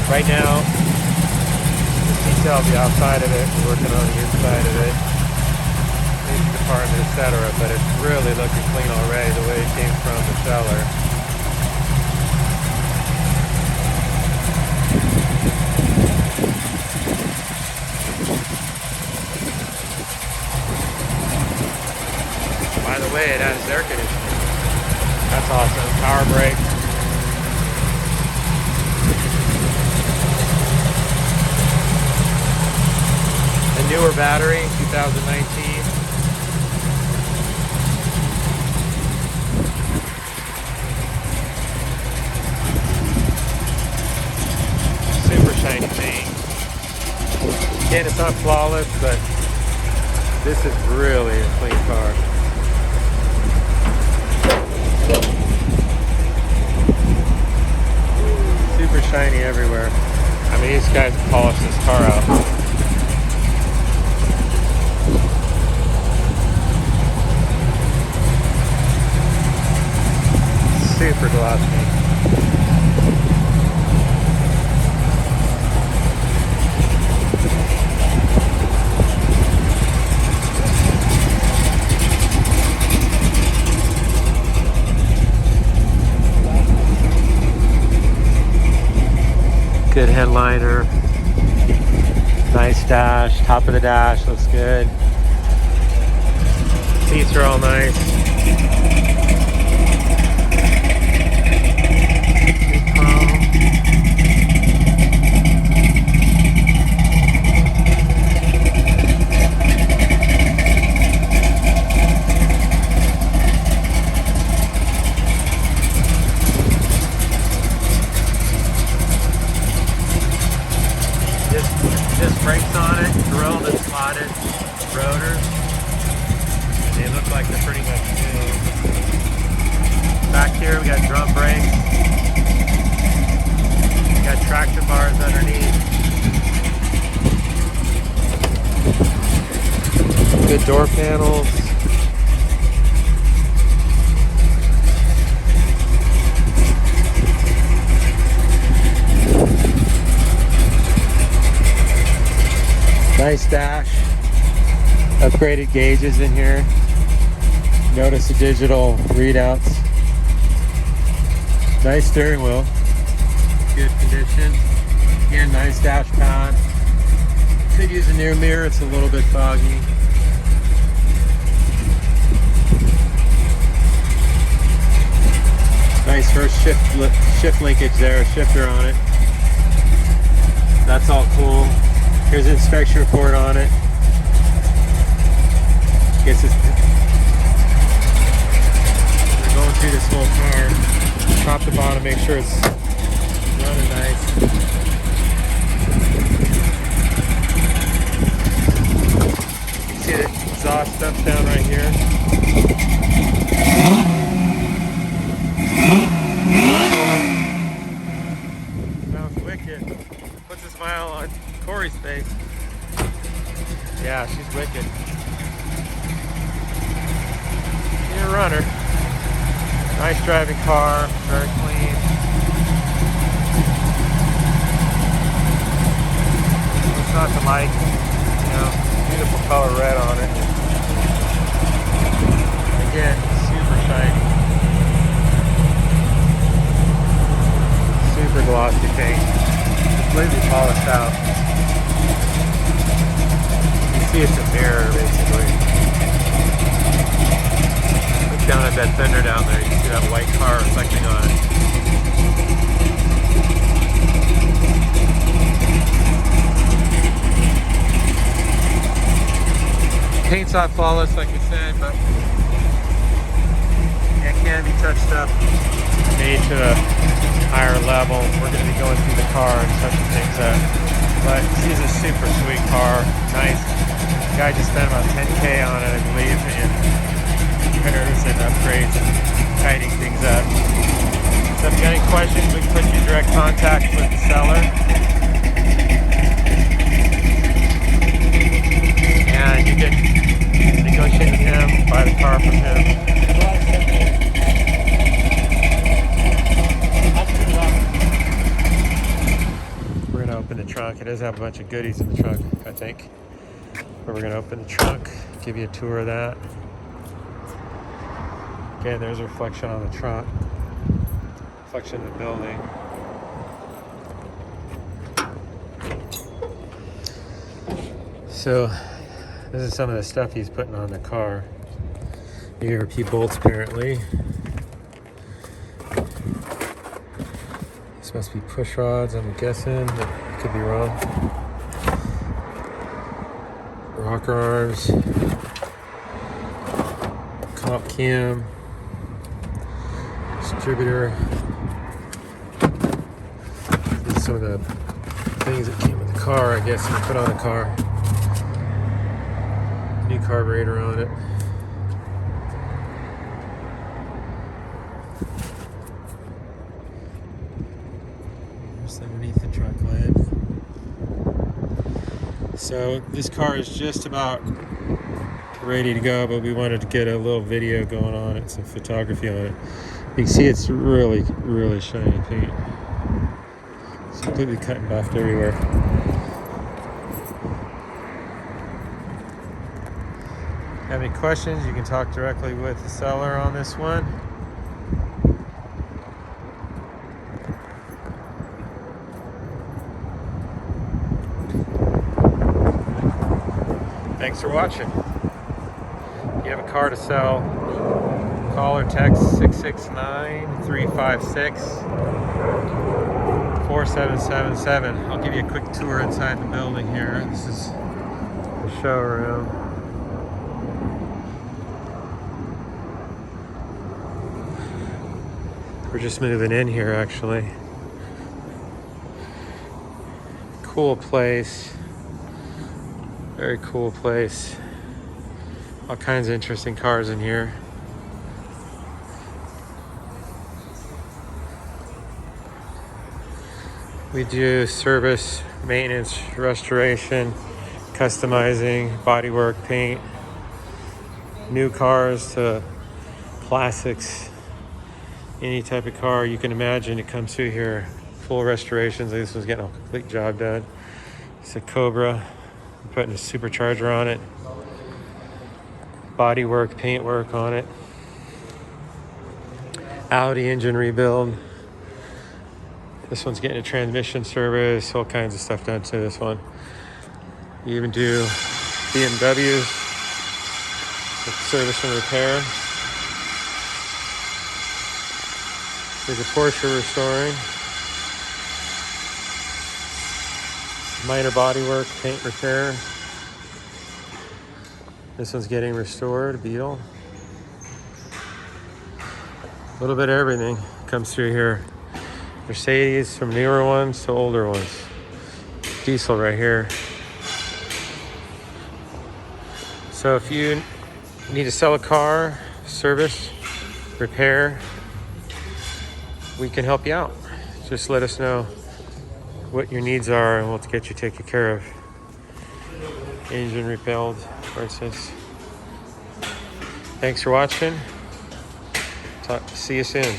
Right now, detail the outside of it, we're working on the inside of it, engine department, etc. But it's really looking clean already, the way it came from the seller. By the way, it has air conditioning. That's awesome. Power brakes. Newer battery, 2019. Super shiny paint. Again, it's not flawless, but this is really a clean car. Super shiny everywhere. I mean, these guys polished this car out. Super glossy. Good headliner. Nice dash. Top of the dash looks good. Seats are all nice. Just brakes on it, drilled and slotted rotors. They look like they're pretty much new. Back here we got drum brakes. We got traction bars underneath. Good door panels. Nice dash, upgraded gauges in here. Notice the digital readouts. Nice steering wheel, good condition. Again, nice dash pad. Could use a new mirror, it's a little bit foggy. Nice first shift linkage there, shifter on it. That's all cool. Here's an inspection report on it. Guess it's, we're going through this whole car, top to bottom, make sure it's running nice. You can see the exhaust steps down right here. Sounds wicked. Puts a smile on Corey's face. Yeah, she's wicked. You're a runner. Nice driving car, very clean. What's not to like? You know, beautiful color red on it. Again, super shiny. Super glossy paint. Completely polished out. You see it's a mirror basically. Look down at that fender down there, you can see that white car reflecting on it. Paint's not flawless like we said, but it can be touched up, made to a higher level. We're going to be going through the car and touching things up. But this is a super sweet car. Nice. The guy just spent about $10K on it, I believe, in repairs and upgrades and tightening things up. So if you got any questions, we can put you in direct contact with the seller. And you can negotiate with him, buy the car from him. trunk. It does have a bunch of goodies in the trunk, I think. But we're gonna open the trunk, give you a tour of that. Again, there's a reflection on the trunk, reflection of the building. So this is some of the stuff he's putting on the car. Here are a few bolts apparently. This must be push rods, I'm guessing, but I could be wrong. Rocker arms, comp cam, distributor. These are some of the things that came with the car, I guess, we put on the car. New carburetor on it. Just underneath the trunk lid. So this car is just about ready to go, but we wanted to get a little video going on it, some photography on it. You can see it's really, really shiny paint. It's completely cut and buffed everywhere. Have any questions, you can talk directly with the seller on this one. Thanks for watching. If you have a car to sell, call or text 669-356-4777. I'll give you a quick tour inside the building here. This is the showroom. We're just moving in here, actually. Cool place. Very cool place. All kinds of interesting cars in here. We do service, maintenance, restoration, customizing, bodywork, paint, new cars to classics. Any type of car you can imagine, it comes through here. Full restorations. This one's getting a complete job done. It's a Cobra. We're putting a supercharger on it. Body work, paint work on it. Audi engine rebuild. This one's getting a transmission service. All kinds of stuff done to this one. You even do BMWs with service and repair. There's a Porsche restoring. Minor body work, paint repair. This one's getting restored, a Beetle. A little bit of everything comes through here. Mercedes, from newer ones to older ones. Diesel right here. So if you need to sell a car, service, repair, we can help you out. Just let us know what your needs are and we'll get you taken care of. Engine rebuild, for instance. Thanks for watching. See you soon.